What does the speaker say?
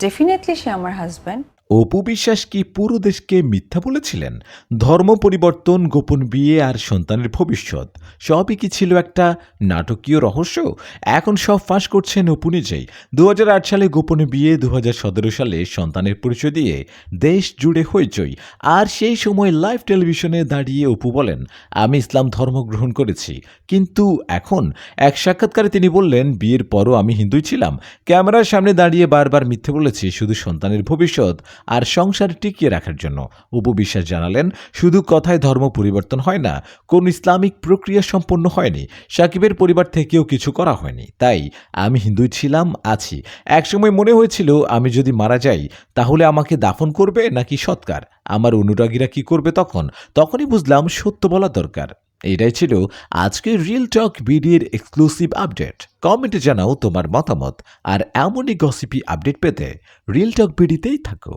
Definitely সে আমার husband. Apu Biswas কি পুরো দেশকে মিথ্যা বলেছিলেন? ধর্ম পরিবর্তন, গোপন বিয়ে আর সন্তানের ভবিষ্যৎ সবই কি ছিল একটা নাটকীয় রহস্য? এখন সব ফাঁস করছেন অপু নিজেই। ২০০৮ সালে গোপনে বিয়ে, ২০১৭ সালে সন্তানের পরিচয় দিয়ে দেশ জুড়ে হইচই। আর সেই সময় লাইভ টেলিভিশনে দাঁড়িয়ে অপু বলেন, আমি ইসলাম ধর্ম গ্রহণ করেছি। কিন্তু এখন এক সাক্ষাৎকারে তিনি বললেন, বিয়ের পরও আমি হিন্দুই ছিলাম। ক্যামেরার সামনে দাঁড়িয়ে বারবার মিথ্যে বলেছি শুধু সন্তানের ভবিষ্যৎ আর সংসার টিকিয়ে রাখার জন্য। অপু বিশ্বাস জানালেন, শুধু কথায় ধর্ম পরিবর্তন হয় না, কোন ইসলামিক প্রক্রিয়া সম্পন্ন হয়নি। সাকিবের পরিবার থেকেও কিছু করা হয়নি। তাই আমি হিন্দুই ছিলাম, আছি। একসময় মনে হয়েছিল আমি যদি মারা যাই তাহলে আমাকে দাফন করবে নাকি সৎকার, আমার অনুরাগীরা কি করবে তখনই বুঝলাম সত্য বলা দরকার। এটাই ছিল আজকের রিয়েল টক বিডির এক্সক্লুসিভ আপডেট। কমেন্টে জানাও তোমার মতামত আর এমনই গসিপি আপডেট পেতে রিয়েল টক বিডিতেই থাকো।